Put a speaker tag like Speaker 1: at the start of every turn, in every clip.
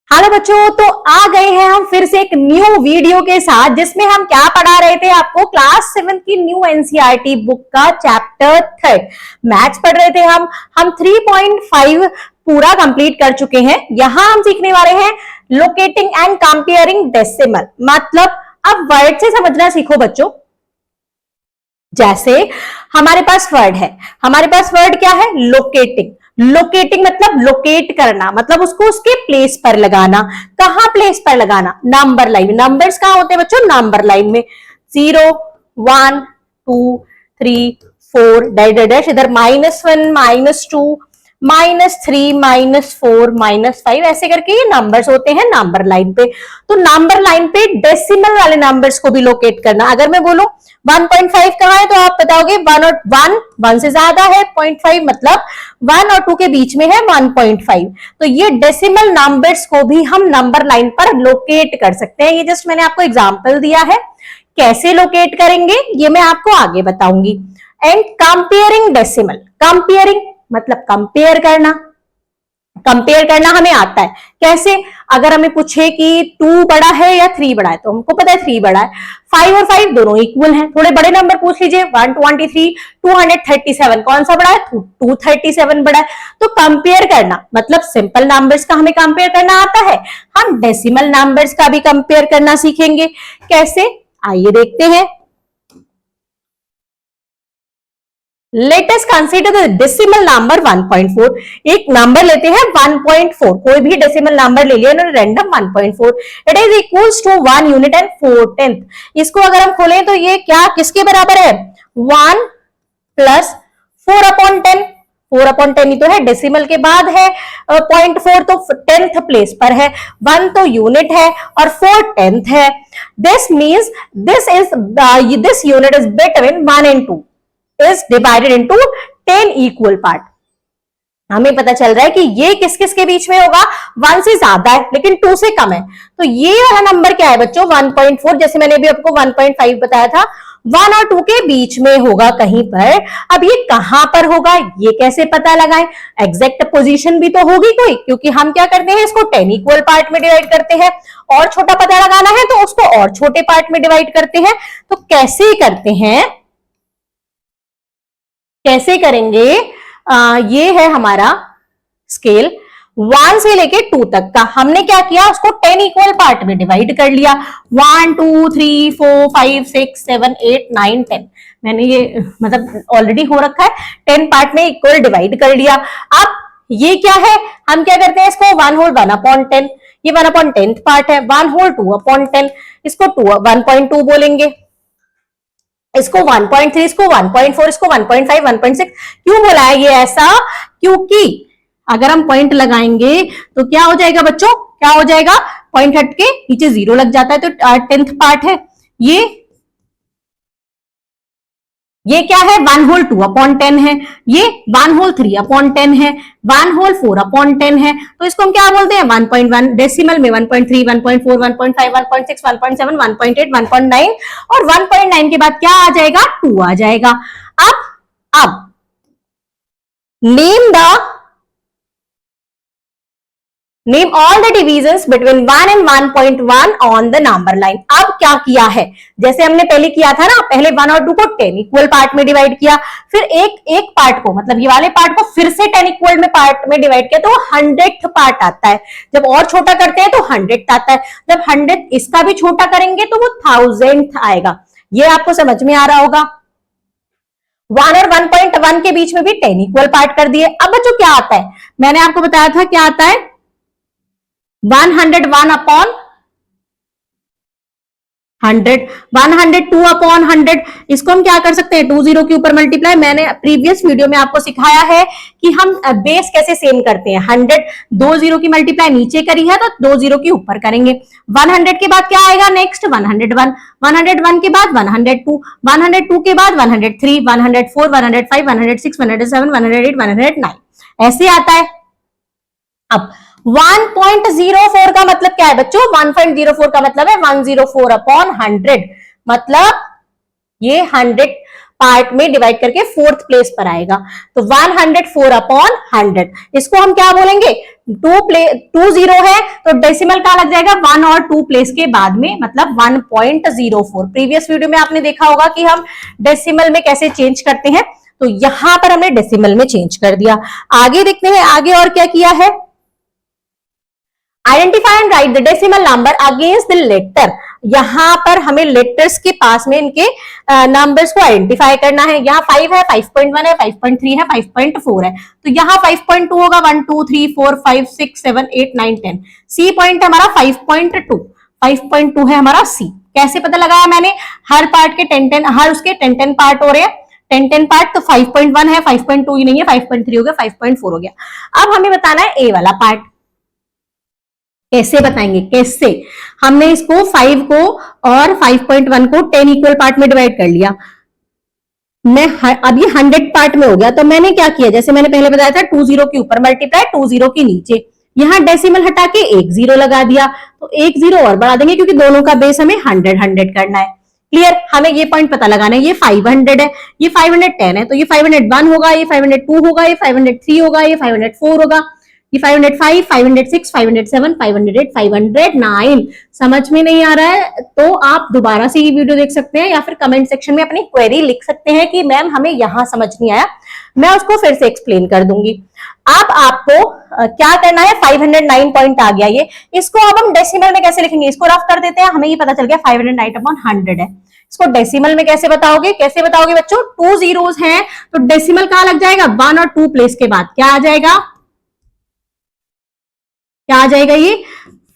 Speaker 1: Hello बच्चों, तो आ गए हैं हम फिर से एक न्यू वीडियो के साथ, जिसमें हम क्या पढ़ा रहे थे आपको क्लास 7 की न्यू एनसीईआरटी बुक का चैप्टर 3 मैथ्स पढ़ रहे थे हम 3.5 पूरा कंप्लीट कर चुके हैं। यहां हम सीखने वाले हैं लोकेटिंग एंड कंपेयरिंग डेसिमल। मतलब अब वर्ड से समझना सीखो बच्चों। जैसे हमारे पास वर्ड है, हमारे पास वर्ड क्या है? लोकेटिंग। लोकेटिंग मतलब लोकेट करना, मतलब उसको उसके प्लेस पर लगाना। कहां प्लेस पर लगाना? Number line. नंबर्स कहां होते हैं बच्चों? नंबर लाइन में। 0 1 2 3 4 डैश डैश, इधर -1 -2 -3 -4 -5, ऐसे करके ये नंबर्स होते हैं नंबर लाइन पे। तो नंबर लाइन पे डेसिमल वाले नंबर्स को भी लोकेट करना। अगर मैं बोलूं 1.5 कहां है, तो आप बताओगे 1 और 1 से ज्यादा है, 0.5 मतलब 1 और 2 के बीच में है 1.5। तो ये डेसिमल नंबर्स को भी हम नंबर लाइन पर लोकेट कर सकते हैं। ये जस्ट मैंने आपको एग्जांपल दिया है, कैसे लोकेट करेंगे ये मैं आपको आगे बताऊंगी। And comparing decimal. कंपेयरिंग मतलब कंपेयर करना। कंपेयर करना हमें आता है कैसे? अगर हमें पूछे कि 2 बड़ा है या 3 बड़ा है, तो हमको पता है 3 बड़ा है। 5 और 5 दोनों इक्वल हैं। थोड़े बड़े नंबर पूछ लीजिए, 123 237, कौन सा बड़ा है? 237 बड़ा है। तो कंपेयर करना मतलब सिंपल नंबर्स का हमें कंपेयर करना आता है। हम डेसिमल नंबर्स का भी कंपेयर करना सीखेंगे। कैसे? आइए देखते हैं। Let us consider the decimal number 1.4। एक नंबर लेते हैं 1.4, कोई भी डेसिमल नंबर ले लिया इन्होंने random 1.4। It is equals to 1 unit and 4/10। इसको अगर हम खोलें तो ये क्या किसके बराबर है? 1 प्लस 4/10। 4/10 ही तो है, डेसिमल के बाद है 0.4 तो 10th प्लेस पर है। 1 तो यूनिट है और 4 10th है। This means this unit is between 1 and 2 is divided into 10 equal part। हमें पता चल रहा है कि ये किस किस के बीच में होगा? 1 से ज्यादा है लेकिन 2 से कम है। तो ये वाला नंबर क्या है बच्चों? 1.4। जैसे मैंने भी आपको 1.5 बताया था, 1 और 2 के बीच में होगा कहीं पर। अब ये कहां पर होगा, ये कैसे पता लगाएं? एग्जैक्ट पोजीशन भी तो होगी कोई, क्योंकि हम क्या करते हैं, इसको 10 इक्वल पार्ट में डिवाइड करते हैं। और छोटा पता लगाना है तो उसको और छोटे पार्ट में डिवाइड करते हैं। तो कैसे करते हैं, कैसे करेंगे? ये है हमारा स्केल 1 से लेके 2 तक का। हमने क्या किया, उसको 10 इक्वल पार्ट में डिवाइड कर लिया। 1 2 3 4 5 6 7 8 9 10। मैंने ये मतलब ऑलरेडी हो रखा है, 10 पार्ट में इक्वल डिवाइड कर लिया। अब ये क्या है, हम क्या करते हैं, इसको 1 होल 1/10, ये 1/10 पार्ट है। 1 होल 2/10, इसको 1.2 बोलेंगे। इसको 1.3, इसको 1.4, इसको 1.5, 1.6। क्यों बोला है ये ऐसा? क्योंकि अगर हम पॉइंट लगाएंगे तो क्या हो जाएगा बच्चों? क्या हो जाएगा? पॉइंट हट के नीचे 0 लग जाता है, तो 10th पार्ट है ये क्या है? 1 होल 2/10 है, ये 1 होल 3/10 है, 1 होल 4/10 है। तो इसको हम क्या बोलते हैं? 1.1। डेसिमल में 1.3 1.4 1.5 1.6 1.7 1.8 1.9, और 1.9 के बाद क्या आ जाएगा? 2 आ जाएगा। अब name all the divisions between 1 and 1.1 on the number line. अब क्या किया है, जैसे हमने पहले किया था ना, पहले 1 और 2 को 10 इक्वल पार्ट में डिवाइड किया, फिर एक पार्ट को, मतलब ये वाले पार्ट को फिर से 10 इक्वल में पार्ट में डिवाइड किया, तो 100th पार्ट आता है। जब और छोटा करते हैं तो 100th आता है। जब 100th इसका भी छोटा करेंगे तो वो 1000th आएगा। ये आपको समझ में आ रहा होगा। 1 और 1.1 के बीच में भी 10 इक्वल पार्ट कर दिए। अब बच्चों क्या आता है, मैंने आपको बताया था क्या आता है? 101/100, 102/100। इसको हम क्या कर सकते हैं? 2 0 के ऊपर मल्टीप्लाई। मैंने प्रीवियस वीडियो में आपको सिखाया है कि हम बेस कैसे सेम करते हैं। 100 2 0 की मल्टीप्लाई नीचे करी है तो 2 0 के ऊपर करेंगे। 100 के बाद क्या आएगा? नेक्स्ट 101, 101 के बाद 102, 102 के बाद 103, 104, 105, 106, 107, 108, 109, ऐसे आता है। अब 1.04 का मतलब क्या है बच्चों? 1.04 का मतलब है 104/100, मतलब ये 100 पार्ट में डिवाइड करके 4th प्लेस पर आएगा। तो 104 अपॉन 100, इसको हम क्या बोलेंगे, 2 जीरो है तो डेसिमल का लग जाएगा 1 और 2 प्लेस के बाद में, मतलब 1.04। प्रीवियस वीडियो में आपने देखा होगा कि हम डेसिमल में कैसे चेंज करते हैं, तो यहां पर हमने डेसिमल में चेंज कर दिया। आगे देखते हैं आगे और क्या किया है। Identify and write the decimal number against the letter, यहां पर हमें लेटर्स के पास में इनके नंबर्स को आइडेंटिफाई करना है। यहाँ 5 है, 5.1 है, 5.3 है, 5.4 है, तो यहाँ 5.2 होगा। 1 2 3 4 5 6 7 8 9 10। सी पॉइंट है हमारा 5.2, 5.2 है हमारा सी। कैसे पता लगाया मैंने, हर पार्ट के 10 हर उसके 10 पार्ट हो रहे हैं, 10 पार्ट, तो 5.1 है, 5.2 ही नहीं है, 5.3 हो गया, 5.4 हो गया। अब हमें बताना है ए वाला पार्ट। कैसे बताएंगे, कैसे, हमने इसको 5 को और 5.1 को 10 इक्वल पार्ट में डिवाइड कर लिया। मैं अब ये 100 पार्ट में हो गया, तो मैंने क्या किया, जैसे मैंने पहले बताया था 2 जीरो के ऊपर मल्टीप्लाई 2 जीरो के नीचे, यहां डेसिमल हटा के 1 जीरो लगा दिया, तो 1 जीरो और बढ़ा देंगे क्योंकि दोनों का बेस हमें 100 करना है। क्लियर, हमें ये पॉइंट पता लगाना है। ये 500 है, ये 510 है, तो ये 501 होगा, ये 502 होगा, ये 503 होगा, ये 504 होगा, ये 505, 506, 507, 508, 509। समझ में नहीं आ रहा है तो आप दोबारा से ये वीडियो देख सकते हैं या फिर कमेंट सेक्शन में अपनी क्वेरी लिख सकते हैं कि मैम हमें यहां समझ नहीं आया, मैं उसको फिर से एक्सप्लेन कर दूंगी। अब आपको क्या करना है, 509 पॉइंट आ गया ये, इसको अब हम डेसिमल में कैसे लिखेंगे, इसको रफ कर देते हैं। हमें ये पता चल गया 509 अपॉन 100 है, इसको डेसिमल में कैसे बताओगे, कैसे बताओगे बच्चों, 2 जीरोस हैं तो डेसिमल कहां लग जाएगा, 1 और 2 प्लेस के बाद क्या आ जाएगा, क्या आ जाएगा, ये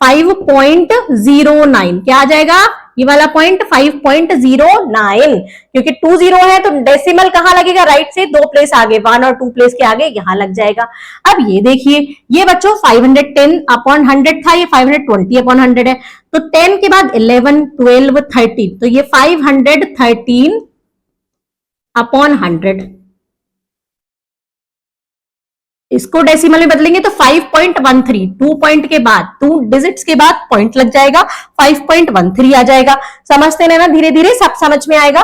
Speaker 1: 5.09, क्या आ जाएगा ये वाला पॉइंट 5.09, क्योंकि 2 जीरो है तो डेसिमल कहां लगेगा, राइट से 2 प्लेस आगे, 1 और 2 प्लेस के आगे यहां लग जाएगा। अब ये देखिए, ये बच्चों 510 अपॉन 100 था, ये 520 अपॉन 100 है, तो 10 के बाद 11 12 13, तो ये 513 अपॉन 100। इसको डेसिमल में बदलेंगे तो 5.13, 2 पॉइंट के बाद, 2 डिजिट्स के बाद पॉइंट लग जाएगा, 5.13 आ जाएगा। समझते ना, धीरे धीरे सब समझ में आएगा।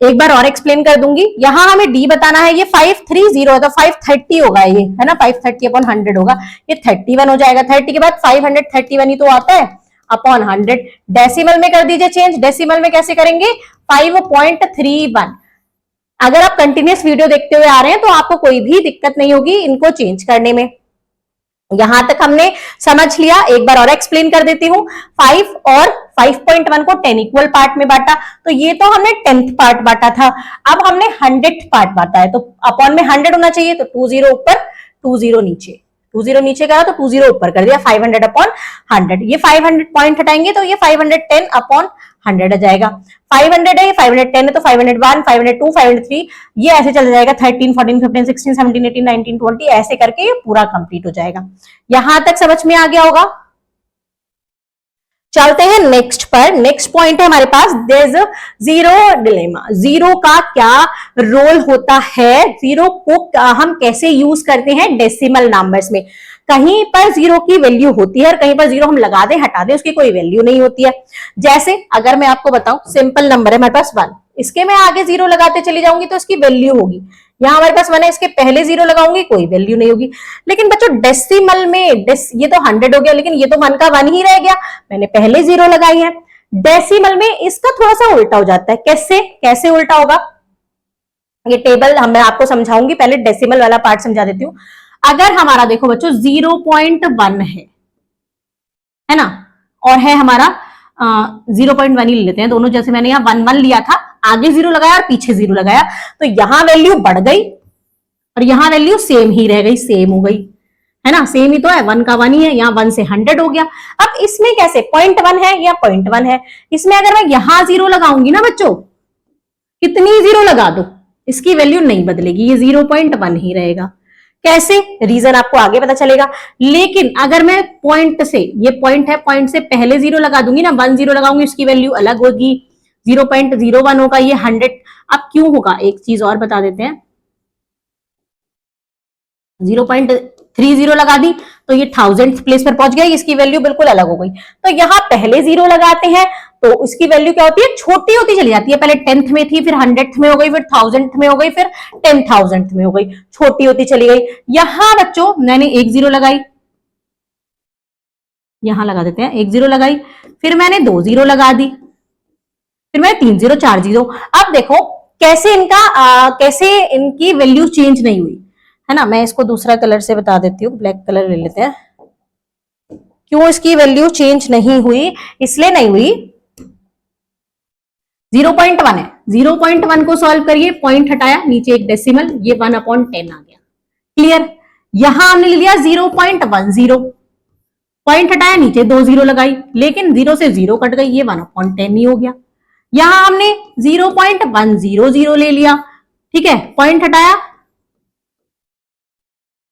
Speaker 1: एक बार और एक्सप्लेन कर दूंगी। यहां हमें डी बताना है, ये 530 है तो 530 होगा, ये है ना, 530 अपॉन 100 होगा, ये 31 हो जाएगा। 30 के बाद 531 ही तो आता है अपॉन 100। डेसिमल में कर दीजिए चेंज, डेसिमल में कैसे करेंगे, 5.31। अगर आप कंटिन्यूस वीडियो देखते हुए आ रहे हैं तो आपको कोई भी दिक्कत नहीं होगी इनको चेंज करने में। यहां तक हमने समझ लिया, एक बार और एक्सप्लेन कर देती हूँ। 5 और 5.1 को 10 इक्वल पार्ट में बांटा, तो ये तो हमने 10th पार्ट बांटा था, अब हमने 100th पार्ट बांटा है, तो अपॉन में 100 होना चाहिए, तो 2 जीरो ऊपर 2 जीरो नीचे, 2 जीरो नीचे करा तो 2 जीरो ऊपर कर दिया, 500 अपॉन 100। ये 500 पॉइंट हटाएंगे तो ये 510 अपॉन 100 आ जाएगा। 500 है, ये 510 है तो 501, 502, 503, ये ऐसे चल जाएगा, 13, 14, 15, 16, 17, 18, 19, 20, ऐसे करके ये पूरा कंप्लीट हो जाएगा। यहां तक समझ में आ गया होगा। चलते हैं नेक्स्ट पर। नेक्स्ट पॉइंट है हमारे पास, there is a zero dilemma. Zero का क्या रोल होता है, जीरो को हम कैसे यूज करते हैं डेसिमल नंबर्स में। कहीं पर जीरो की वैल्यू होती है और कहीं पर जीरो हम लगा दें हटा दें उसकी कोई वैल्यू नहीं होती है। जैसे अगर मैं आपको बताऊं, सिंपल नंबर है हमारे पास 1, इसके मैं आगे जीरो लगाते चली जाऊंगी तो इसकी वैल्यू होगी। यहाँ हमारे पास 1 है, इसके पहले जीरो लगाऊंगी कोई वैल्यू नहीं होगी। लेकिन बच्चों डेसिमल में ये तो 100 हो गया, लेकिन ये तो 1 का 1 ही रह गया, मैंने पहले जीरो लगाई है। डेसिमल में इसका थोड़ा सा उल्टा हो जाता है। कैसे, कैसे उल्टा होगा, ये टेबल मैं आपको समझाऊंगी, पहले डेसिमल वाला पार्ट समझा देती हूँ। अगर हमारा देखो बच्चों 0.1 है ना, और है हमारा 0.1 ही ले लेते हैं दोनों, जैसे मैंने यहाँ 1 1 लिया था, आगे जीरो लगाया और पीछे जीरो लगाया, तो यहां वैल्यू बढ़ गई और यहां वैल्यू सेम ही रह गई, सेम हो गई, है ना, सेम ही तो है, 1 का 1 ही है, यहाँ 1 से 100 हो गया। अब इसमें कैसे, 0.1 है या 0.1 है, इसमें अगर मैं यहां जीरो लगाऊंगी ना बच्चों, कितनी जीरो लगा दो इसकी वैल्यू नहीं बदलेगी, ये 0.1 ही रहेगा। कैसे, रीजन आपको आगे पता चलेगा। लेकिन अगर मैं पॉइंट से, ये पॉइंट है, पॉइंट से पहले जीरो लगा दूंगी ना, 1 जीरो लगाऊंगी, उसकी वैल्यू अलग होगी, 0.01 होगा, ये 100। अब क्यों होगा, एक चीज और बता देते हैं, 0.30 लगा दी तो ये 1000th प्लेस पर पहुंच गया, इसकी वैल्यू बिल्कुल अलग हो गई। तो यहाँ पहले जीरो लगाते हैं तो इसकी वैल्यू क्या होती है, छोटी होती चली जाती है। पहले 10th में थी, फिर 100th में हो गई, फिर 1000th में हो गई, फिर 10,000th में हो गई, छोटी होती चली गई। यहां बच्चों मैंने एक जीरो लगाई, यहां लगा देते हैं, एक जीरो लगाई, फिर मैंने दो जीरो लगा दी, फिर मैंने तीन जीरो, चार जीरो। अब देखो कैसे कैसे इनकी वैल्यू चेंज नहीं हुई, है ना। मैं इसको दूसरा कलर से बता देती हूँ, ब्लैक कलर ले लेते हैं। क्यों इसकी वैल्यू चेंज नहीं हुई, इसलिए नहीं हुई, 0.1 है, 0.1 को सॉल्व करिए, पॉइंट हटाया, नीचे एक डेसिमल, ये 1/10 आ गया। क्लियर। यहां हमने ले लिया 0.10, पॉइंट हटाया, नीचे दो जीरो लगाई, लेकिन जीरो से जीरो कट गई, ये 1/10 ही हो गया। यहां हमने 0.100 ले लिया, ठीक है, पॉइंट हटाया,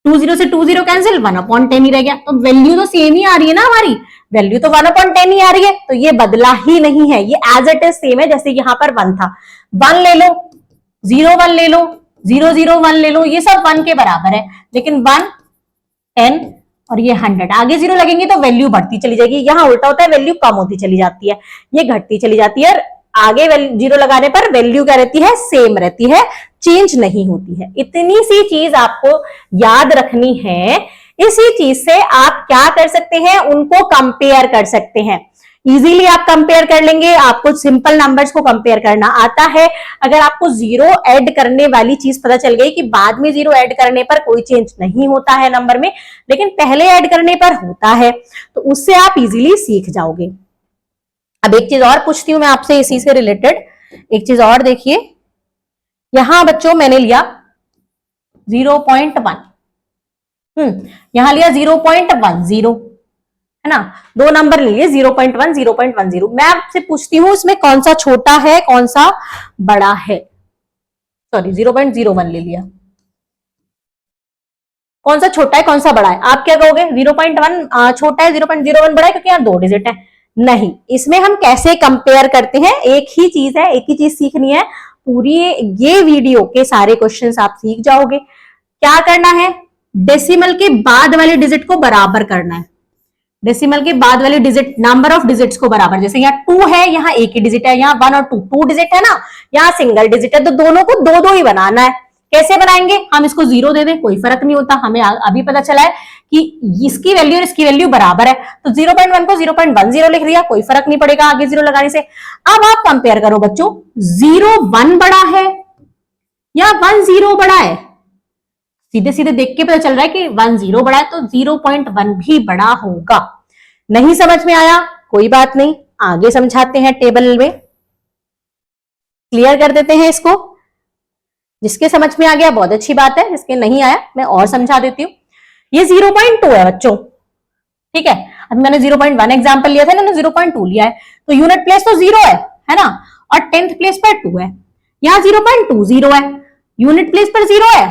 Speaker 1: 20 से 20 कैंसिल, 1/10 ही रह गया। तो वैल्यू तो सेम ही आ रही है ना, हमारी वैल्यू तो 1/10 ही आ रही है, तो ये बदला ही नहीं है, ये एज इट इज सेम है। जैसे यहाँ पर 1 था, 1 ले लो, 0 1 ले लो, 0 0 1 ले लो, ये सब 1 के बराबर है। लेकिन 1 10 और ये 100, आगे जीरो लगेंगे तो वैल्यू बढ़ती चली जाएगी। यहाँ उल्टा होता है, वैल्यू कम होती चली जाती है, ये घटती चली जाती है। आगे जीरो लगाने पर वैल्यू क्या रहती है, सेम रहती है, चेंज नहीं होती है। इतनी सी चीज आपको याद रखनी है। इसी चीज से आप क्या कर सकते हैं, उनको कंपेयर कर सकते हैं। इजीली आप कंपेयर कर लेंगे, आपको सिंपल नंबर्स को कंपेयर करना आता है। अगर आपको जीरो ऐड करने वाली चीज पता चल गई कि बाद में जीरो ऐड करने पर कोई चेंज नहीं होता है नंबर में, लेकिन पहले ऐड करने पर होता है, तो उससे आप इजीली सीख जाओगे। अब एक चीज और पूछती हूं मैं आपसे इसी से रिलेटेड, एक चीज और देखिए। यहां बच्चों मैंने लिया 0.1, यहां लिया 0.10, है ना, दो नंबर ले लिए 0.1 0.10। मैं आपसे पूछती हूं इसमें कौन सा छोटा है कौन सा बड़ा है। सॉरी 0.01 ले लिया, कौन सा छोटा है कौन सा बड़ा है, आप क्या कहोगे, 0.1 छोटा है, 0.01 बड़ा है, क्योंकि यहाँ दो डिजिट है। नहीं, इसमें हम कैसे कंपेयर करते हैं, एक ही चीज है, एक ही चीज सीखनी है। पूरी ये वीडियो के सारे क्वेश्चंस आप सीख जाओगे। क्या करना है, डेसिमल के बाद वाले डिजिट को बराबर करना है। डेसिमल के बाद वाले डिजिट, नंबर ऑफ डिजिट्स को बराबर, जैसे यहाँ 2 है, यहाँ एक ही डिजिट है, यहाँ 1 और 2 डिजिट है ना, यहाँ सिंगल डिजिट है, तो दोनों को दो दो ही बनाना है। कैसे बनाएंगे, हम इसको 0 दे दें, कोई फर्क नहीं होता, हमें अभी पता चला है कि इसकी वैल्यू और इसकी वैल्यू बराबर है, तो 0.1 को 0.10 लिख दिया, कोई फर्क नहीं पड़ेगा आगे जीरो लगाने से। अब आप कंपेयर करो बच्चों, 0 1 बड़ा है या 1 0 बड़ा है, सीधे सीधे देख के पता चल रहा है कि 1 0 बड़ा है, तो 0.1 भी बड़ा होगा। नहीं समझ में आया, कोई बात नहीं, आगे समझाते हैं टेबल में, क्लियर कर देते हैं इसको। जिसके समझ में आ गया बहुत अच्छी बात है, जिसके नहीं आया मैं और समझा देती हूँ। ये 0.2 है बच्चों, ठीक है। अभी मैंने 0.1 एग्जाम्पल लिया था ना, 0.2 लिया है, तो यूनिट प्लेस तो 0 है ना, और 10th प्लेस पर 2 है। यहाँ 0.20 है, यूनिट प्लेस पर 0 है,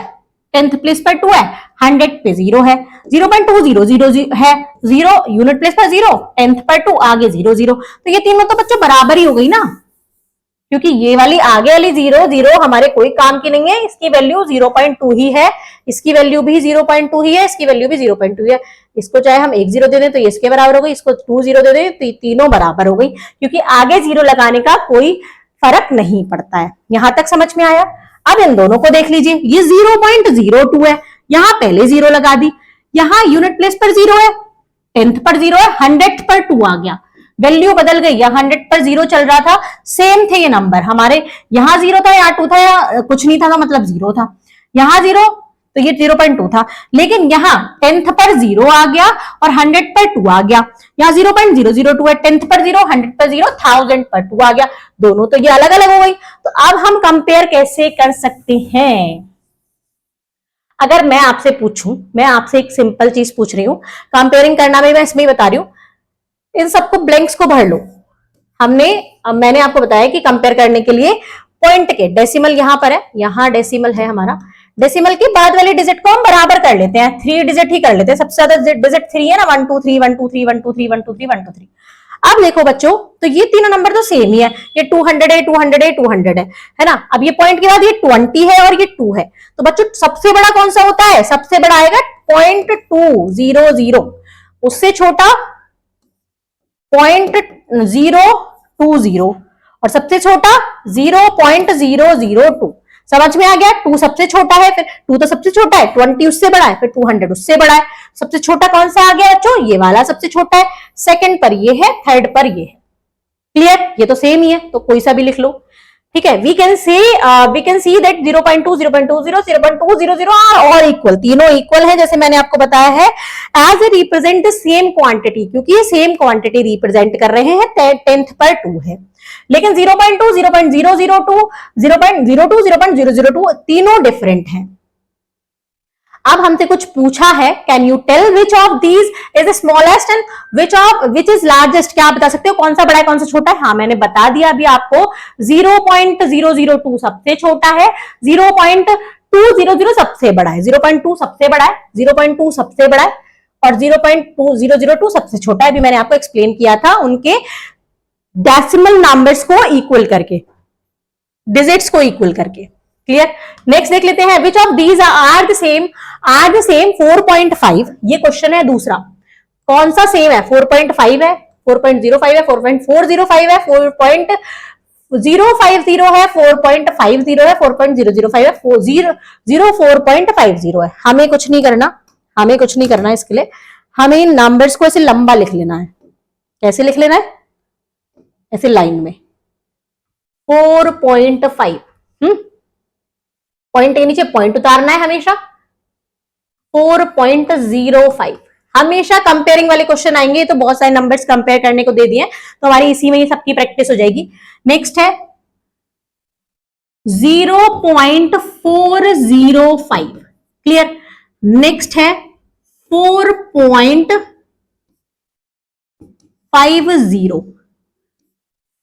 Speaker 1: 10th प्लेस पर 2 है, 100 पे 0 है, 0.20 है, 0 यूनिट प्लेस पर 0, 10th पर 2, आगे 0 0, तो ये तीनों तो बच्चों बराबर ही हो गई ना, क्योंकि ये वाली आगे वाली 0 0 हमारे कोई काम की नहीं है, इसकी वैल्यू 0.2 ही है, इसकी वैल्यू भी 0.2 ही है, इसकी वैल्यू भी 0.2 है। इसको चाहे हम 1 0 दे दें तो ये इसके बराबर हो गई, इसको 2 0 दे दें तो तीनों बराबर हो गई, क्योंकि आगे 0 लगाने का कोई फर्क नहीं पड़ता है। यहां तक समझ में आया। अब इन दोनों को देख लीजिए, ये 0.02 है, यहां पहले 0 लगा दी, यहां यूनिट प्लेस पर 0 है, 10th पर 0 है, 100th पर 2 आ गया, वैल्यू बदल गई, या 100 पर 0 चल रहा था, सेम थे ये नंबर हमारे, यहां 0 था, यहाँ 2 था, या कुछ नहीं था, मतलब 0 था, यहां 0 तो ये 0.2 था, लेकिन यहाँ 10th पर 0 आ गया और 100 पर 2 आ गया, यहाँ 0.002 है, 10th पर 0, 100 पर 0, 1000 पर 2 आ गया, दोनों तो ये अलग अलग हो गई। तो अब हम कंपेयर कैसे कर सकते हैं, अगर मैं आपसे पूछूं, मैं आपसे एक सिंपल चीज पूछ रही हूं, कंपेयरिंग करना भी मैं इसमें ही बता रही हूं, इन सबको ब्लैंक्स को भर लो। मैंने आपको बताया कि कंपेयर करने के लिए पॉइंट के डेसिमल यहां पर है, यहां डेसिमल है हमारा, डेसिमल के बाद वाले डिजिट को हम बराबर कर लेते हैं, 3 डिजिट ही कर लेते हैं, सबसे ज्यादा डिजिट 3 है ना, 1 2 3 1 2 3 1 2 3 1 2 3 1 2 3। अब देखो बच्चों, तो ये तीनों नंबर तो सेम ही है, ये 200 है, 200 है, 200 है ना। अब ये पॉइंट के बाद ये 20 है और ये 2 है, तो बच्चों सबसे बड़ा कौन सा होता है, सबसे बड़ा आएगा 0.200, उससे छोटा 0.001, 20 और सबसे छोटा 0.002। समझ में आ गया? 2 सबसे छोटा है, फिर 2 तो सबसे छोटा है, 20 उससे बड़ा है, फिर 200 उससे बड़ा है। सबसे छोटा कौन सा आ गया बच्चों? ये वाला सबसे छोटा है। सेकंड पर ये है, थर्ड पर ये है। क्लियर? ये तो सेम ही है, तो कोई सा भी लिख लो। ठीक है, we can see that 0.2, 0.20, 0.200 are और इक्वल, तीनों इक्वल है जैसे मैंने आपको बताया है। As a represent the same quantity, क्योंकि ये सेम क्वांटिटी रिप्रेजेंट कर रहे हैं, 10th पर 2 है। लेकिन 0.2, 0.002, 0.02, 0.002 तीनों डिफरेंट हैं। अब हमसे कुछ पूछा है, can you tell which of these is the smallest and which is largest? क्या आप बता सकते हो कौन सा बड़ा है कौन सा छोटा है? हाँ, मैंने बता दिया अभी आपको, 0.002 सबसे छोटा है, 0.200 सबसे बड़ा है, 0.2 सबसे बड़ा है, 0.2 सबसे बड़ा है और 0.2002 सबसे छोटा है। अभी मैंने आपको एक्सप्लेन किया था उनके डेसिमल नंबर्स को इक्वल करके, डिजिट्स को इक्वल करके। क्लियर? नेक्स्ट देख लेते हैं, which of these are the same 4.5। ये क्वेश्चन है दूसरा, कौन सा सेम है? 4.5 है, 4.05 है, 4.405 है, 4.050 है, 4.50 है, 4.005 है, 4.50 है। हमें कुछ नहीं करना, हमें कुछ नहीं करना इसके लिए, हमें इन नंबर्स को ऐसे लंबा लिख लेना है। कैसे लिख लेना है? ऐसे लाइन में 4.5, पॉइंट के नीचे पॉइंट उतारना है हमेशा। 4.05 हमेशा कंपेयरिंग वाले क्वेश्चन आएंगे, तो बहुत सारे नंबर्स कंपेयर करने को दे दिए, तो हमारी इसी में ये सबकी प्रैक्टिस हो जाएगी। नेक्स्ट है 0.405। क्लियर? नेक्स्ट है 4.50,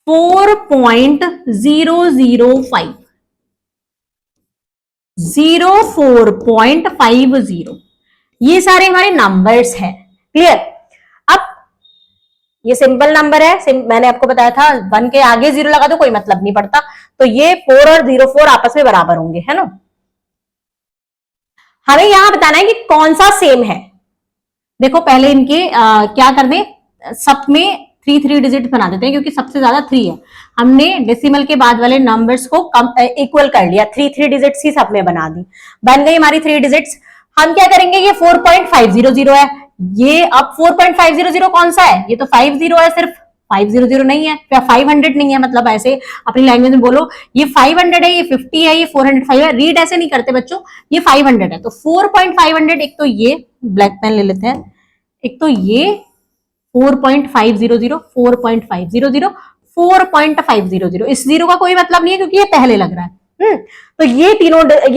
Speaker 1: 4.005, 04.50, ये सारे हमारे नंबर्स हैं। क्लियर? अब ये सिंपल नंबर है, मैंने आपको बताया था 1 के आगे 0 लगा दो कोई मतलब नहीं पड़ता, तो ये 4 और 04 आपस में बराबर होंगे, है ना। हमें यहां बताना है कि कौन सा सेम है। देखो पहले इनके क्या कर दें, सब में 3 डिजिट बना देते हैं, क्योंकि सबसे ज्यादा 3 है। हमने डेसिमल के बाद वाले नंबर्स को इक्वल कर लिया, 3 डिजिट्स ही सब में बना दी, बन गई हमारी 3 डिजिट्स। हम क्या करेंगे, ये 4.500 है, ये अब 4.500 कौन सा है? ये तो 50 है, सिर्फ 500 नहीं है, क्या 500 नहीं है, मतलब ऐसे अपनी लैंग्वेज में बोलो, ये 500 है, ये 50 है, ये 405 है। रीड ऐसे नहीं करते बच्चों, ये 500 है, तो 4.500, एक तो ये ब्लैक पेन ले लेते हैं, एक तो ये 4.500, 4.500, 4.500, इस जीरो का कोई मतलब नहीं है क्योंकि ये पहले लग रहा है। तो ये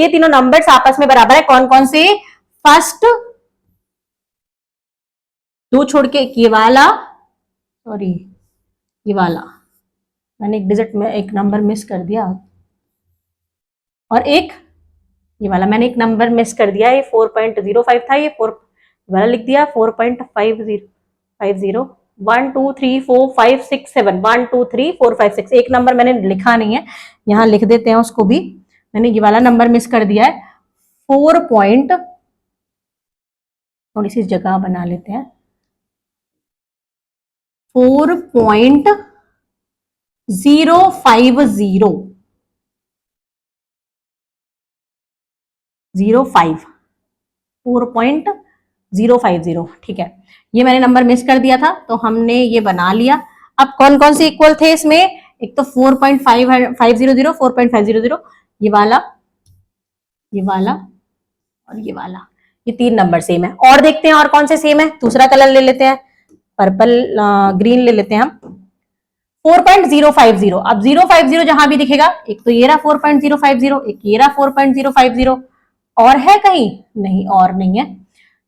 Speaker 1: तीनों नंबर्स आपस में बराबर है। कौन कौन से? फर्स्ट 2 छोड़ के ये वाला, सॉरी ये वाला, मैंने एक डिजिट में एक नंबर मिस कर दिया, और एक ये वाला मैंने एक नंबर मिस कर दिया, ये 4.05 था, ये 4 वाला लिख दिया, 4.50, 1 2 3 4 5 6 7, 1 2 3 4 5 6, एक नंबर मैंने लिखा नहीं है, यहां लिख देते हैं उसको भी, मैंने ये वाला नंबर मिस कर दिया है। 4 पॉइंट, थोड़ी सी जगह बना लेते हैं, 4.050, 4.050, ठीक है, ये मैंने नंबर मिस कर दिया था, तो हमने ये बना लिया। अब कौन कौन से इक्वल थे इसमें? एक तो 4.500, 4.500, ये वाला, ये वाला और ये वाला, ये 3 नंबर सेम है। और देखते हैं और कौन से सेम है, दूसरा कलर ले लेते हैं, पर्पल ग्रीन ले लेते हैं हम। 4.050, अब 050 जहां भी दिखेगा, एक तो ये रहा 4.050, एक ये रहा 4.050, और है कहीं? नहीं, और नहीं है।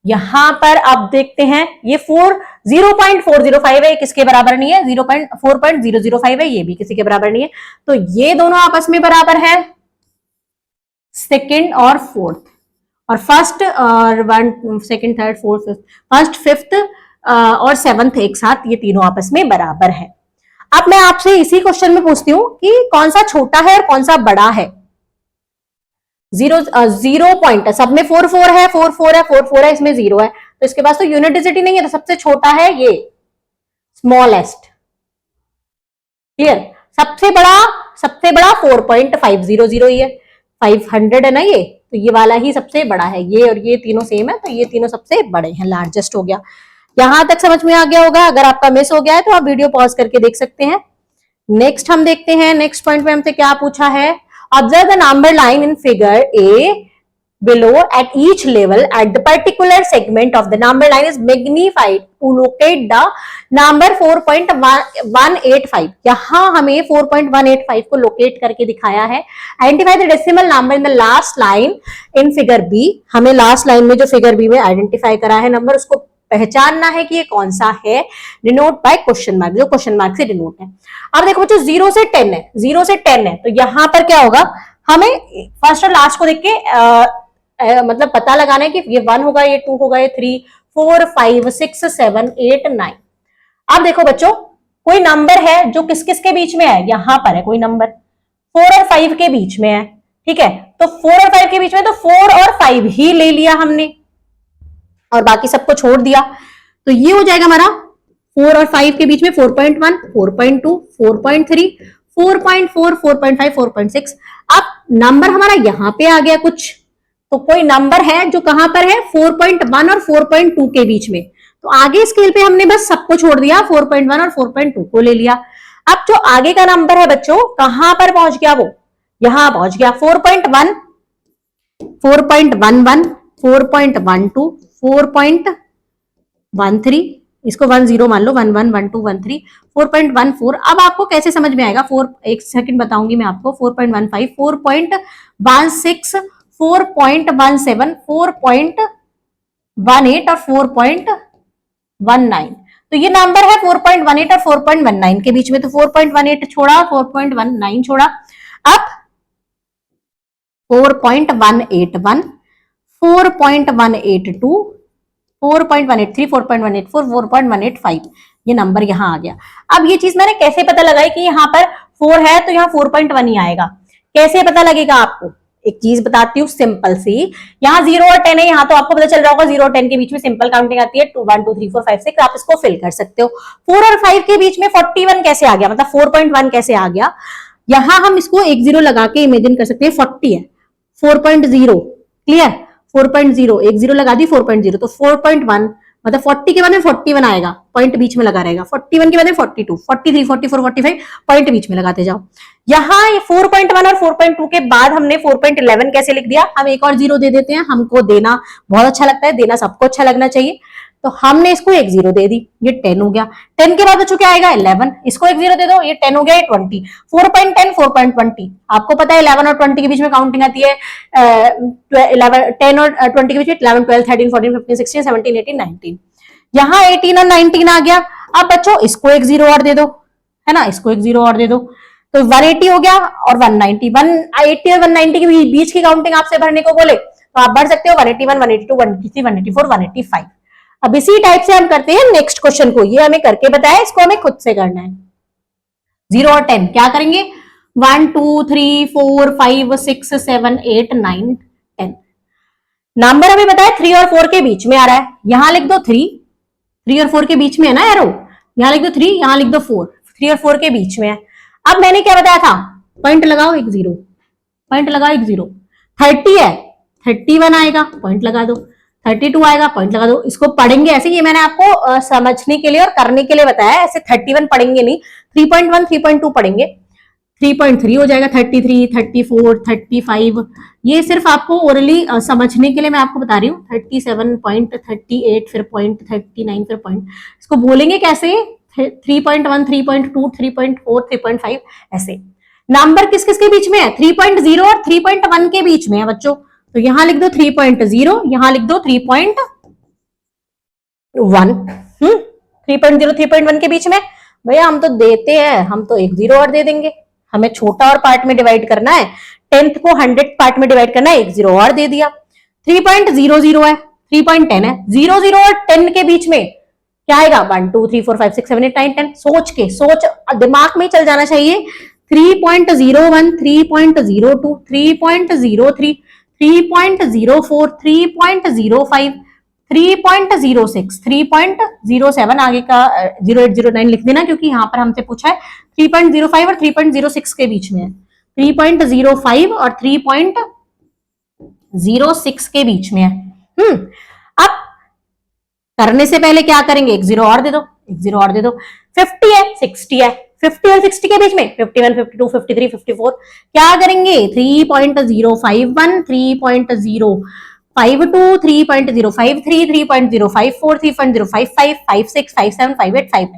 Speaker 1: यहां पर आप देखते हैं ये 0.405 है, किसके बराबर नहीं है, 4.005 है, ये भी किसी के बराबर नहीं है, तो ये दोनों आपस में बराबर है, सेकंड और फोर्थ, और फर्स्ट और second third fourth first fifth और सेवंथ एक साथ, ये तीनों आपस में बराबर है। अब मैं आपसे इसी क्वेश्चन में पूछती हूं कि कौन सा छोटा है और कौन सा बड़ा है। 0 पॉइंट, सब में 4 4 है, 4 4 है, 4 4 है, इसमें 0 है, तो इसके पास तो यूनिट डिजिट ही नहीं है, तो सबसे छोटा है ये स्मॉलेस्ट। क्लियर? सबसे बड़ा 4.500 ही है, 500 है ना ये, तो ये वाला ही सबसे बड़ा है, ये और ये तीनों सेम है, तो ये तीनों सबसे बड़े हैं, लार्जेस्ट हो गया। यहां तक समझ में आ गया होगा। अगर आपका मिस हो गया है तो आप वीडियो पॉज करके देख सकते हैं। नेक्स्ट हम देखते हैं, नेक्स्ट पॉइंट में हमसे क्या पूछा है। Observe the number line in figure A below at each level at the particular segment of the number line is magnified to locate the number 4.185। यहां हमें 4.185 को लोकेट करके दिखाया है। Identify the decimal number in the last line in figure B. हमें last line में जो figure B में आइडेंटिफाई करा है नंबर, उसको पहचानना है कि ये कौन सा है। डिनोट बाय क्वेश्चन मार्क, जो क्वेश्चन मार्क से डिनोट है। अब देखो बच्चों 0 से 10 है, 0 से 10 है, तो यहां पर क्या होगा, हमें फर्स्ट और लास्ट को देख के मतलब पता लगाना है कि ये 1 होगा, ये 2 होगा, ये 3, 4, 5, 6, 7, 8, 9। अब देखो बच्चों कोई नंबर है जो किस किस के बीच में है, यहां पर है कोई नंबर 4 और 5 के बीच में है, ठीक है। तो 4 और 5 के बीच में, तो 4 और 5 ही ले लिया हमने और बाकी सबको छोड़ दिया, तो ये हो जाएगा हमारा 4 और 5 के बीच में 4.1, 4.2, 4.3, 4.4, 4.5, 4.6। अब नंबर हमारा यहां पे आ गया कुछ, तो कोई नंबर है जो कहां पर है 4.1 और 4.2 के बीच में, तो आगे स्केल पे हमने बस सबको छोड़ दिया, 4.1 और 4.2 को ले लिया। अब जो आगे का नंबर है बच्चों कहां पर पहुंच गया, वो यहां पहुंच गया 4.1, 4.11, 4.12, 4.13, इसको 10 मान लो, 11, 12, 13, 4.14। अब आपको कैसे समझ में आएगा, 1 सेकंड बताऊंगी मैं आपको। 4.15, 4.16, 4.17, 4.18 और 4.19, तो ये नंबर है 4.18 और 4.19 के बीच में, तो 4.18 छोड़ा, 4.19 छोड़ा। अब 4.181, 4.182, 4.183, 4.184, 4.185, ये नंबर यहां आ गया। अब ये चीज मैंने कैसे पता लगाई कि यहां पर 4 है तो यहां 4.1 ही आएगा, कैसे पता लगेगा आपको, एक चीज बताती हूँ सिंपल सी। यहाँ 0 और 10 है, यहाँ तो आपको पता चल रहा होगा 0 और 10 के बीच में सिंपल काउंटिंग आती है 2, 1, 2, 3, 4, 5, 6, आप इसको फिल कर सकते हो। 4 और 5 के बीच में 41 कैसे आ गया, मतलब 4.1 कैसे आ गया, यहां हम इसको 1 0 लगा के इमेजिन कर सकते हैं, 40 है, 4.0 क्लियर, 4.0 1 0 लगा दी, 4.0 तो 4.1, मतलब 40 के बाद में 41 आएगा, पॉइंट बीच में लगा रहेगा, 41 के बाद में 42, 43, 44, 45, पॉइंट बीच में लगाते जाओ। यहाँ 4.1 और 4.2 के बाद हमने 4.11 कैसे लिख दिया, हम एक और 0 दे देते हैं, हमको देना बहुत अच्छा लगता है, देना सबको अच्छा लगना चाहिए, तो हमने इसको 1 0 दे दी, ये 10 हो गया। 10 के बाद बच्चों क्या आएगा 11, इसको 1 0 दे दो, ये 10 हो गया, ये 20, 4.10, 4.20, आपको पता है 11 और 20 के बीच में काउंटिंग आती है, 10 और 20 के बीच में 11, 12, 13, 14, 15, 16, 17, 18, 19, यहाँ 18 और 19 आ गया। अब बच्चों इसको 1 0 और दे दो, है ना, इसको 1 0 और दे दो, तो 180 हो गया और 190, 180 और 190 के बीच की काउंटिंग आपसे भरने को बोले तो आप भर सकते हो 181, 182, 183, 184, 185। अब इसी टाइप से हम करते हैं नेक्स्ट क्वेश्चन को, ये हमें करके बताया, इसको हमें खुद से करना है। 0 और 10 क्या करेंगे, 1, 2, 3, 4, 5, 6, 7, 8, 9, 10। नंबर हमें बताया 3 और 4 के बीच में आ रहा है, यहां लिख दो 3 और 4 के बीच में है ना एरो, यहां लिख दो 3, यहां लिख दो 4, 3 और 4 के बीच में है। अब मैंने क्या बताया था, पॉइंट लगाओ 1 0, पॉइंट लगाओ 1 0, 30 है 31 आएगा, पॉइंट लगा दो, 32 आएगा, पॉइंट लगा दो। इसको पढ़ेंगे ऐसे, ये मैंने आपको समझने के लिए और करने के लिए बताया, ऐसे 31 पढ़ेंगे नहीं, 3.1, 3.2 पढ़ेंगे, 3.3 हो जाएगा, 33, 34, 35, ये सिर्फ आपको ओरली समझने के लिए मैं आपको बता रही हूँ। 37.38, फिर 0.39, फिर पॉइंट, इसको बोलेंगे कैसे, 3.1, 3.2, 3.4, 3.5, ऐसे। नंबर किस किस के बीच में है, 3.0 और 3.1 के बीच में है बच्चों, तो यहां लिख दो 3.0, यहां लिख दो 3.1, 3.0 3.1 के बीच में। भैया हम तो देते हैं, हम तो 1 0 और दे देंगे, हमें छोटा और पार्ट में डिवाइड करना है, 10th को 100 पार्ट में डिवाइड करना है, 1 0 और दे दिया। 3.00 है, 3.10 है, 0 0 और 10 के बीच में क्या आएगा, 1 2 3 4 5 6 7 8 9 10, सोच दिमाग में चल जाना चाहिए। 3.01, 3.02, 3.03, 3.04, 3.05, 3.06, 3.07 आगे का 0809 लिख देना, क्योंकि यहाँ पर हमसे पूछा है 3.05 और 3.06 के बीच में है। 3.05 और 3.06 के बीच में है। अब करने से पहले क्या करेंगे, एक जीरो और दे दो, एक जीरो और दे दो। 50 है, 60 है, 50 और 60 के बीच में 51, 52, 53, 54 क्या करेंगे, 3.051, 3.052, 3.053, 3.054, 3.055, 56, 57, 58,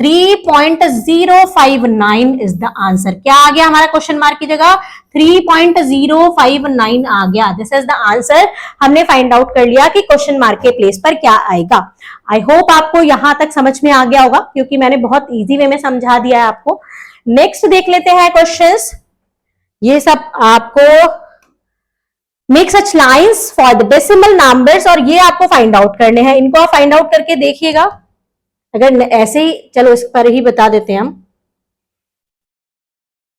Speaker 1: 59, 3.059 इज द आंसर। क्या आ गया हमारा क्वेश्चन मार्क की जगह, 3.059 आ गया। This is the answer. हमने फाइंड आउट कर लिया कि क्वेश्चन मार्क के प्लेस पर क्या आएगा। आई होप आपको यहां तक समझ में आ गया होगा, क्योंकि मैंने बहुत इजी वे में समझा दिया है आपको। नेक्स्ट देख लेते हैं क्वेश्चंस। ये सब आपको make such lines for the decimal numbers, और ये आपको फाइंड आउट करने हैं। इनको आप फाइंड आउट करके देखिएगा। अगर ऐसे ही, चलो इस पर ही बता देते हैं हम,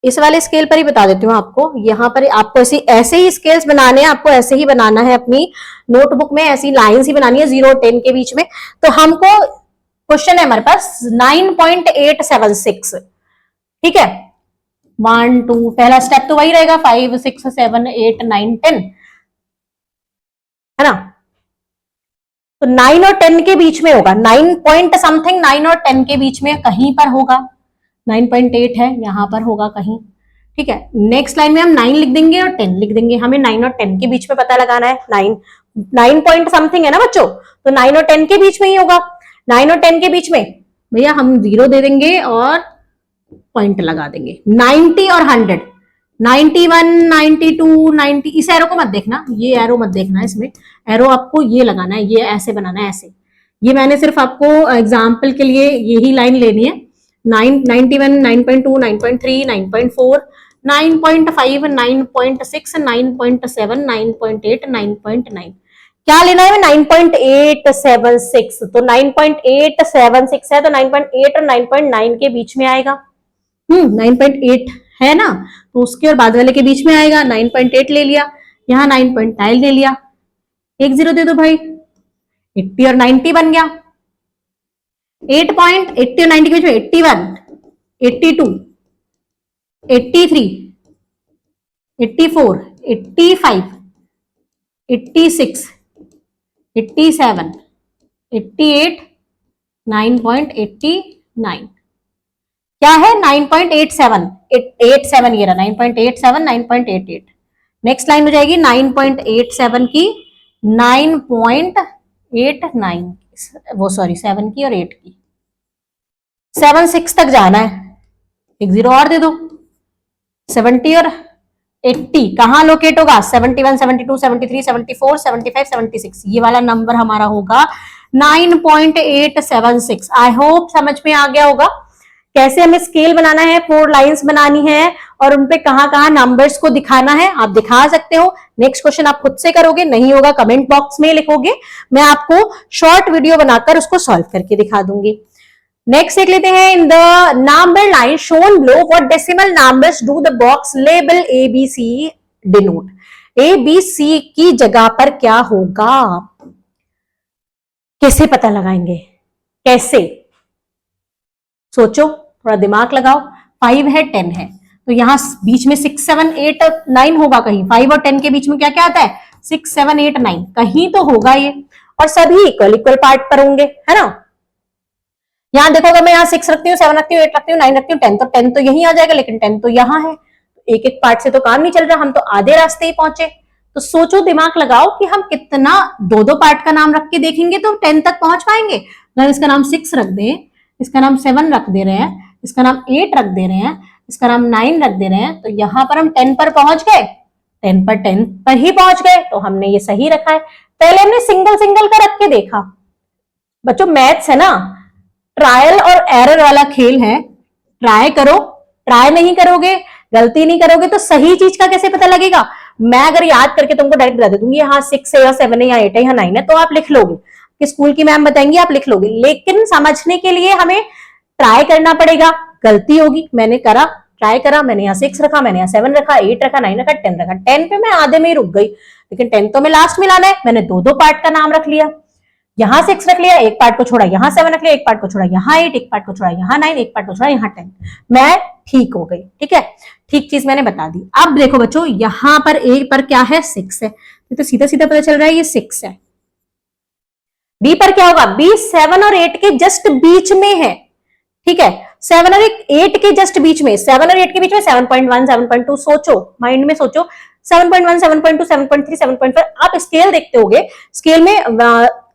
Speaker 1: इस वाले स्केल पर ही बता देती हूँ आपको। यहाँ पर आपको ऐसे ही स्केल्स बनाने हैं, आपको ऐसे ही बनाना है अपनी नोटबुक में, ऐसी लाइन्स ही बनानी है 0 और 10 के बीच में। तो हमको क्वेश्चन है हमारे पास 9.876, ठीक है। 1 2 पहला स्टेप तो वही रहेगा, 5 6 7 8 9 10, है ना। तो 9 और 10 के बीच में होगा, 9 पॉइंट समथिंग, 9 और 10 के बीच में कहीं पर होगा। 9.8 है, यहां पर होगा कहीं, ठीक है। नेक्स्ट लाइन में हम 9 लिख देंगे और 10 लिख देंगे। हमें 9 और 10 के बीच में पता लगाना है। 9 पॉइंट समथिंग है ना बच्चों, तो 9 और 10 के बीच में ही होगा। 9 और 10 के बीच में भैया हम 0 दे देंगे और पॉइंट लगा देंगे। 90 और 100, 91, 92, 90, इस एरो को मत देखना, ये एरो मत देखना, इसमें एरो आपको ये लगाना है, ये ऐसे बनाना है, ऐसे। ये मैंने सिर्फ आपको एग्जाम्पल के लिए यही लाइन लेनी है। 91, 9.2, 9.3, 9.4, 9.5, 9.6, 9.7, 9.8, 9.9, क्या लेना है 9.876। तो 9.876 है, तो 9.8 और 9.9 के बीच में आएगा। 9.8 है ना, तो उसके और बाद वाले के बीच में आएगा। 9.8 ले लिया, यहाँ 9.9 ले लिया, एक जीरो दे दो भाई, 80 और 90 बन गया। 8.80 और 90 के बीच में 81, 82, 83, 84, 85, 86, 87, 88, 9.89, क्या है 9.87, 87 ये रहा, 9.87, 9.88। नेक्स्ट लाइन हो जाएगी 9.87 की 9.89, वो सॉरी 7 की और 8 की, 76 तक जाना है, एक जीरो और दे दो। 70 और 80 कहां लोकेट होगा, 71, 72, 73, 74, 75, 76, ये वाला नंबर हमारा होगा 9.876। आई होप समझ में आ गया होगा कैसे हमें स्केल बनाना है, 4 लाइंस बनानी है और उनपे कहां कहां नंबर्स को दिखाना है। आप दिखा सकते हो। नेक्स्ट क्वेश्चन आप खुद से करोगे, नहीं होगा कमेंट बॉक्स में लिखोगे, मैं आपको शॉर्ट वीडियो बनाकर उसको सॉल्व करके दिखा दूंगी। नेक्स्ट देख लेते हैं। In the number line shown below what decimal numbers do the box label ABC denote. ABC की जगह पर क्या होगा, कैसे पता लगाएंगे, कैसे, सोचो, थोड़ा दिमाग लगाओ। 5 है, 10 है, तो यहां बीच में 6 7 8 9 होगा कहीं। 5 और 10 के बीच में क्या क्या आता है, 6 7 8 9, कहीं तो होगा ये, और सभी इक्वल इक्वल पार्ट पर होंगे, है ना। यहां देखो, अगर मैं यहाँ 6 रखती हूँ, 7 रखती हूँ, 8 रखती हूँ, 9 रखती हूँ, 10, तो 10 तो यही आ जाएगा, लेकिन 10 तो यहाँ है। एक एक पार्ट से तो काम नहीं चल रहा, हम तो आधे रास्ते ही पहुंचे। तो सोचो, दिमाग लगाओ कि हम कितना 2-2 पार्ट का नाम रख के देखेंगे तो 10 तक पहुंच पाएंगे। अगर इसका नाम 6 रख दें, इसका नाम 7 रख दे रहे हैं, इसका नाम 8 रख दे रहे हैं, इसका नाम 9 रख दे रहे हैं, तो यहां पर हम 10 पर पहुंच गए, 10 पर ही पहुंच गए, तो हमने ये सही रखा है। पहले हमने सिंगल सिंगल का रख के देखा। बच्चों मैथ्स है ना, ट्रायल और एरर वाला खेल है। ट्राई करो, ट्राई नहीं करोगे, गलती नहीं करोगे तो सही चीज का कैसे पता लगेगा। मैं अगर याद करके तुमको डायरेक्ट बता दूंगी यहाँ 6 है या 7 है या 8 है या 9 है, तो आप लिख लोगे कि स्कूल की मैम बताएंगी, आप लिख लोगे। लेकिन समझने के लिए हमें ट्राई करना पड़ेगा। गलती होगी, मैंने करा, ट्राई करा, मैंने यहाँ 6 रखा, मैंने यहाँ 7 रखा, 8 रखा, 9 रखा, 10 रखा। 10 पे मैं आधे में ही रुक गई, लेकिन 10 तो मैं लास्ट में लाना है, मैंने 2-2 पार्ट का नाम रख लिया। यहां 6 रख लिया, एक पार्ट को छोड़ा, यहां 7 रख लिया, एक पार्ट को छोड़ा, यहां 8, एक पार्ट को छोड़ा, यहां 9, एक पार्ट को छोड़ा, यहां 10। मैं ठीक हो गई, ठीक है, ठीक चीज मैंने बता दी। अब देखो बच्चों, यहां पर ए पर क्या है, 6 है, तो सीधा सीधा पता चल रहा है ये 6 है। बी पर क्या होगा, बी 7 और 8 के जस्ट बीच में है, ठीक है, 7 और 8 के जस्ट बीच में, 7 और 8 के बीच में 7.1, 7.2, सोचो, माइंड में सोचो, 7.1, 7.2, 7.3, 7.5। आप स्केल देखते होगे, स्केल में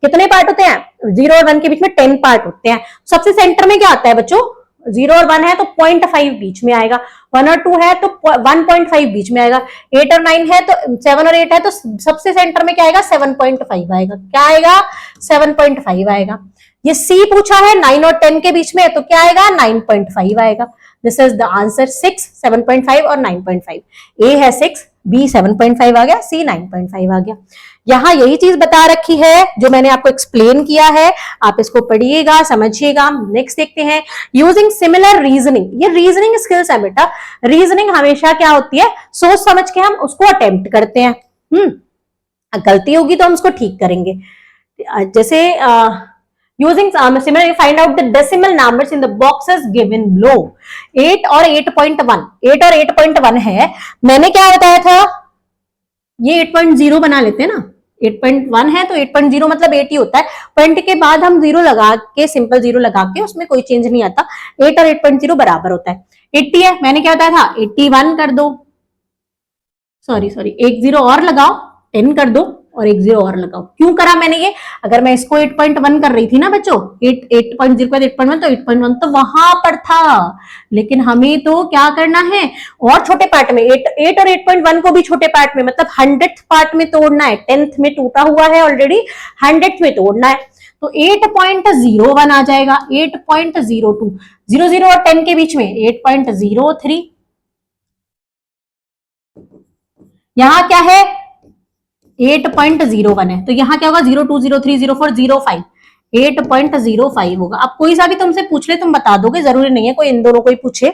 Speaker 1: कितने पार्ट होते हैं, 0 और 1 के बीच में 10 पार्ट होते हैं। सबसे सेंटर में क्या आता है बच्चों, 0 और 1 है तो 0.5 बीच में आएगा, 1 और 2 है तो 1.5 बीच में आएगा, 8 और 9 है तो 7 और 8 है तो सबसे सेंटर में क्या आएगा, 7.5 आएगा। क्या आएगा, 7.5 आएगा। ये सी पूछा है 9 और 10 के बीच में, तो क्या आएगा, 9.5 आएगा। दिस इज द आंसर, 6, 7.5 और 9.5। ए है 6, बी 7.5 आ गया, सी 9.5 आ गया। यहां यही चीज बता रखी है जो मैंने आपको एक्सप्लेन किया है, आप इसको पढ़िएगा, समझिएगा। नेक्स्ट देखते हैं, यूजिंग सिमिलर रीजनिंग। ये रीजनिंग स्किल्स है बेटा। रीजनिंग हमेशा क्या होती है, सोच समझ के हम उसको अटेम्प्ट करते हैं। गलती होगी तो हम उसको ठीक करेंगे। जैसे using similarly find out the decimal numbers in the boxes given below। 8 और 8.1, 8 और 8.1 है, मैंने क्या बताया था, ये 8.0 बना लेते हैं ना, 8.1 है तो 8.0 मतलब 8 ही होता है, पॉइंट के बाद हम 0 लगा के, सिंपल 0 लगा के, उसमें कोई चेंज नहीं आता, 8 और 8.0 बराबर होता है। 80 है, मैंने क्या बताया था, 81 कर दो, सॉरी एक 0 और लगाओ, 10 कर दो और एक 0 और लगाओ। क्यों करा मैंने ये, अगर मैं इसको 8.1 कर रही थी ना बच्चों, 8.0 का 8.1 तो 8.1 तो वहां पर था, लेकिन हमें तो क्या करना है, और छोटे पार्ट में, 8 और 8.1 को भी छोटे पार्ट में, मतलब 100th पार्ट में तोड़ना है। 10th में टूटा हुआ है ऑलरेडी, 100th में तोड़ना है, तो 8.01 आ जाएगा, 8.02, 00 और 10 के बीच में 8.03। यहां क्या है, 8.01 है, तो यहां क्या होगा, 02, 03, 04, 05, 8.05 होगा। अब कोई सा भी तुमसे पूछ ले तुम बता दोगे, जरूरी नहीं है कोई इन दोनों को ही पूछे।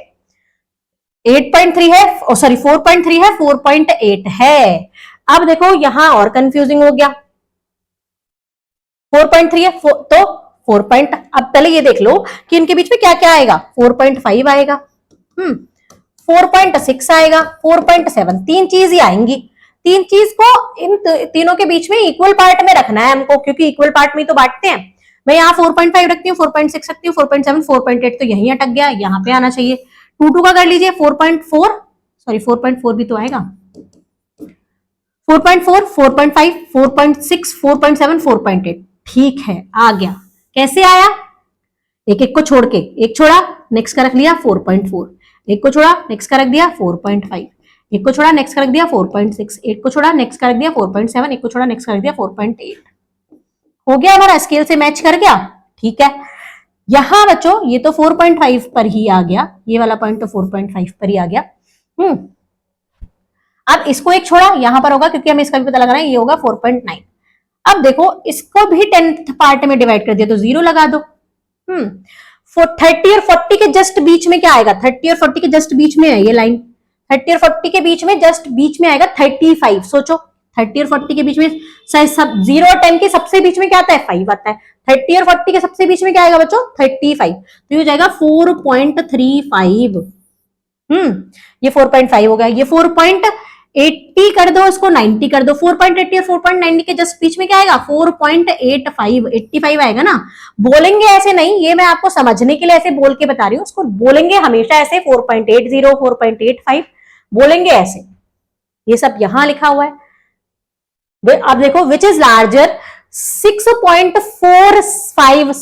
Speaker 1: 8.3 है, सॉरी 4.3 है, 4.8 है। अब देखो यहां और कंफ्यूजिंग हो गया, 4.3 है तो 4 अब पहले ये देख लो कि इनके बीच में क्या क्या आएगा, 4.5 आएगा, 4.6 आएगा, 4.7, तीन चीज ही आएंगी। तीन चीज को इन तीनों के बीच में इक्वल पार्ट में रखना है हमको, क्योंकि इक्वल पार्ट में तो बांटते हैं। मैं यहाँ 4.5 रखती हूँ, 4.6 रखती हूँ, 4.7, 4.8 तो यहीं अटक गया, यहाँ पे आना चाहिए। 2 का कर लीजिए, 4.4, सॉरी 4.4 भी तो आएगा, 4.4, 4.5, 4.6, 4.7, 4.8, ठीक है आ गया। कैसे आया, एक एक को छोड़ के, एक छोड़ा, नेक्स्ट का रख लिया 4.4, एक को छोड़ा, नेक्स्ट का रख दिया 4.5, एक को छोड़ा, नेक्स्ट का रख दिया 4.6, एक को छोड़ा, नेक्स्ट का रख दिया 4.7, एक को छोड़ा, नेक्स्ट का रख दिया 4.8। हो गया, हमारा स्केल से मैच कर गया, ठीक है। यहां बच्चों ये तो 4.5 पर ही आ गया, ये वाला पॉइंट तो 4.5 पर ही आ गया। अब इसको एक छोड़ा, यहां पर होगा क्योंकि हमें इसका भी पता लगाना है, ये होगा 4.9। अब देखो इसको भी 10th पार्ट में डिवाइड कर दिया तो 0 लगा दो। 30 और 40 के जस्ट बीच में क्या आएगा, 30 और 40 के जस्ट बीच में है ये लाइन, 30 और 40 के बीच में जस्ट बीच में आएगा 35। सोचो 30 और 40 के बीच में, सब 0 और 10 के सबसे बीच में क्या आता है, 5 आता है। 30 और 40 के सबसे बीच में क्या आएगा बच्चों, 35, तो ये हो जाएगा 4.35। ये 4.5 हो गया, ये 4.80 कर दो, इसको 90 कर दो, 4.80 और 4.90 के जस्ट बीच में क्या आएगा, 4.85, 85 आएगा ना। बोलेंगे ऐसे नहीं, ये मैं आपको समझने के लिए ऐसे बोल के बता रही हूँ, उसको बोलेंगे हमेशा ऐसे 4.80, 4.85 बोलेंगे ऐसे। ये सब यहां लिखा हुआ है। अब देखो विच इज लार्जर, 6.456,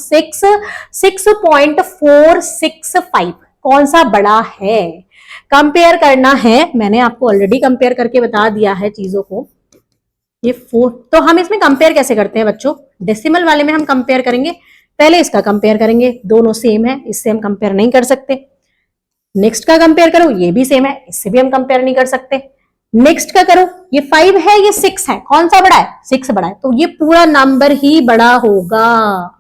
Speaker 1: 6.465 कौन सा बड़ा है, कंपेयर करना है। मैंने आपको ऑलरेडी कंपेयर करके बता दिया है चीजों को। ये 4, तो हम इसमें कंपेयर कैसे करते हैं बच्चों, डेसिमल वाले में हम कंपेयर करेंगे, पहले इसका कंपेयर करेंगे, दोनों सेम है, इससे हम कंपेयर नहीं कर सकते। नेक्स्ट का कंपेयर करो, ये भी सेम है, इससे भी हम कंपेयर नहीं कर सकते। नेक्स्ट का करो, ये 5 है, ये 6 है, कौन सा बड़ा है, 6 बड़ा है, तो ये पूरा नंबर ही बड़ा होगा।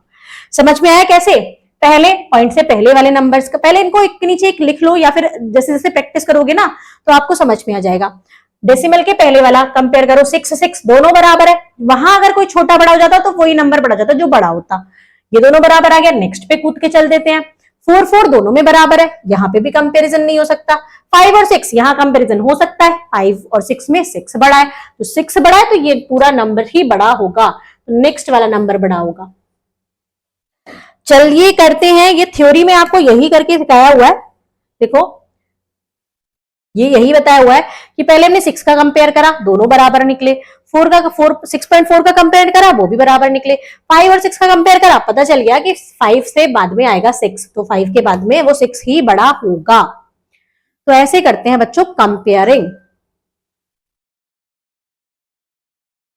Speaker 1: समझ में आया कैसे, पहले पॉइंट से पहले वाले नंबर्स का, पहले इनको एक के नीचे एक लिख लो, या फिर जैसे जैसे प्रैक्टिस करोगे ना तो आपको समझ में आ जाएगा। डेसिमल के पहले वाला कंपेयर करो, 6 6 दोनों बराबर है, वहां अगर कोई छोटा बड़ा हो जाता तो वही नंबर बड़ा जाता जो बड़ा होता। ये दोनों बराबर आ गया, नेक्स्ट पे कूद के चल देते हैं। 4 4 दोनों में बराबर है, यहाँ पे भी कंपैरिजन नहीं हो सकता। 5 और 6 यहाँ कंपैरिजन हो सकता है, 5 और 6 में 6 बड़ा है, तो 6 बड़ा है तो ये पूरा नंबर ही बड़ा होगा, तो नेक्स्ट वाला नंबर बड़ा होगा। चलिए करते हैं, ये थ्योरी में आपको यही करके सिखाया हुआ है। देखो ये यही बताया हुआ है कि पहले हमने 6 का कंपेयर करा, दोनों बराबर निकले। 6.4 का कंपेयर करा, वो भी बराबर निकले। 5 और 6 का कंपेयर करा, पता चल गया कि 5 से बाद में आएगा 6, तो 5 के बाद में वो 6 ही बड़ा होगा। तो ऐसे करते हैं बच्चों comparing.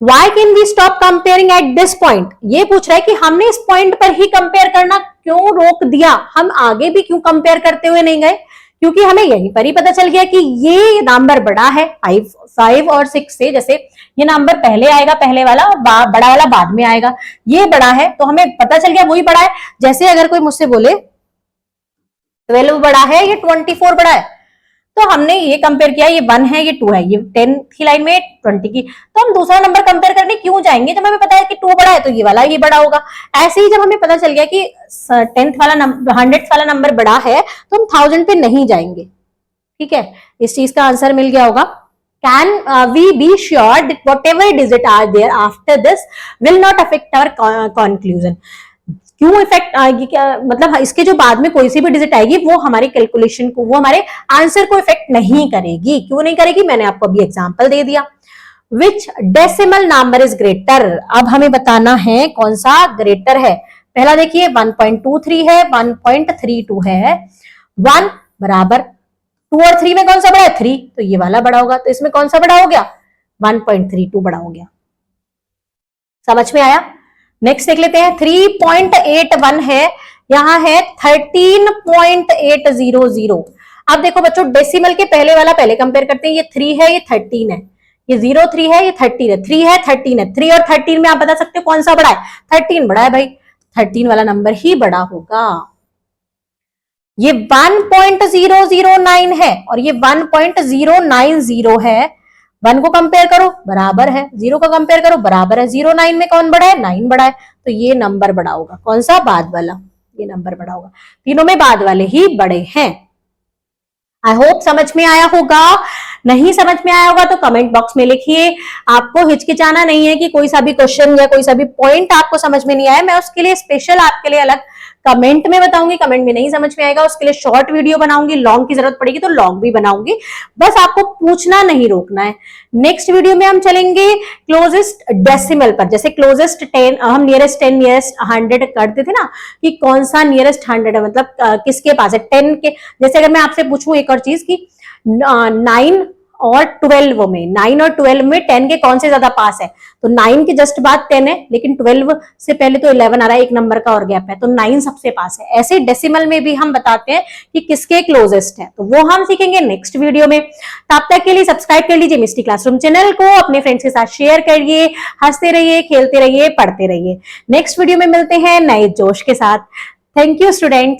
Speaker 1: Why can we stop comparing at this point? ये पूछ रहा है कि हमने इस पॉइंट पर ही कंपेयर करना क्यों रोक दिया, हम आगे भी क्यों कंपेयर करते हुए नहीं गए? क्योंकि हमें यहीं पर ही पता चल गया कि ये नंबर बड़ा है 5 और 6 से। जैसे ये नंबर पहले आएगा, पहले वाला, और बड़ा वाला बाद में आएगा, ये बड़ा है तो हमें पता चल गया वही बड़ा है। जैसे अगर कोई मुझसे बोले 12 बड़ा है, ये 24 बड़ा है, तो हमने ये कंपेयर किया, ये 1 है, ये 2 है, ये 10 की लाइन में 20 की, तो हम दूसरा नंबर कंपेयर करने क्यों जाएंगे जब हमें पता है कि 2 बड़ा है तो ये वाला ये बड़ा होगा। ऐसे ही जब हमें पता चल गया कि 10th वाला नंबर 100th वाला नंबर बड़ा है तो हम 1000 पे नहीं जाएंगे। ठीक है, इस चीज का आंसर मिल गया होगा। Can we be sure that whatever digit are there after this will not affect our conclusion? क्यों इफेक्ट आएगी, क्या मतलब इसके जो बाद में कोई सी भी डिजिट आएगी वो हमारी कैलकुलेशन को, वो हमारे आंसर को इफेक्ट नहीं करेगी। क्यों नहीं करेगी, मैंने आपको अभी एग्जांपल दे दिया। विच डेसिमल नंबर इज ग्रेटर, अब हमें बताना है कौन सा ग्रेटर है। पहला देखिए 1.23 है, 1.32 है। 1 बराबर 2 और 3 में कौन सा बड़ा है, 3, तो ये वाला बड़ा होगा, तो इसमें कौन सा बड़ा हो गया, 1.32 बड़ा हो गया। समझ में आया? नेक्स्ट देख लेते हैं, 3.81 है, यहां है 13.800। अब देखो बच्चों डेसिमल के पहले वाला पहले कंपेयर करते हैं, ये 3 है, ये 13 है, ये 03 है, ये 13 है, 3 है, 13 है, 3 और 13 में आप बता सकते हो कौन सा बड़ा है, 13 बड़ा है भाई, 13 वाला नंबर ही बड़ा होगा। ये 1.009 है और ये 1.090 है। 1 को कंपेयर करो बराबर है, 0 को कंपेयर करो बराबर है, 09 में कौन बड़ा है, 9 बड़ा है, तो ये नंबर बड़ा होगा। कौन सा, बाद वाला, ये नंबर बड़ा होगा। तीनों में बाद वाले ही बड़े हैं। आई होप समझ में आया होगा। नहीं समझ में आया होगा तो कमेंट बॉक्स में लिखिए। आपको हिचकिचाना नहीं है कि कोई सा भी क्वेश्चन या कोई सा भी पॉइंट आपको समझ में नहीं आया, मैं उसके लिए स्पेशल आपके लिए अलग कमेंट में बताऊंगी। कमेंट में नहीं समझ में आएगा उसके लिए शॉर्ट वीडियो बनाऊंगी, लॉन्ग की जरूरत पड़ेगी तो लॉन्ग भी बनाऊंगी, बस आपको पूछना नहीं रोकना है। नेक्स्ट वीडियो में हम चलेंगे क्लोजेस्ट डेसिमल पर। जैसे क्लोजेस्ट 10, हम नियरेस्ट 10 नियरेस्ट 100 करते थे ना, कि कौन सा नियरेस्ट 100 है, मतलब किसके पास है 10 के। जैसे अगर मैं आपसे पूछूं एक और चीज की 9 और 12 में, 9 और 12 में 10 के कौन से ज्यादा पास है, तो 9 के जस्ट बाद 10 है, लेकिन 12 से पहले तो 11 आ रहा है, एक नंबर का और गैप है, तो 9 सबसे पास है। ऐसे डेसिमल में भी हम बताते हैं कि किसके क्लोजेस्ट है, तो वो हम सीखेंगे नेक्स्ट वीडियो में। तब तक के लिए सब्सक्राइब कर लीजिए मिस्टी क्लासरूम चैनल को, अपने फ्रेंड्स के साथ शेयर करिए, हंसते रहिए, खेलते रहिए, पढ़ते रहिए। नेक्स्ट वीडियो में मिलते हैं नए जोश के साथ। Thank you students.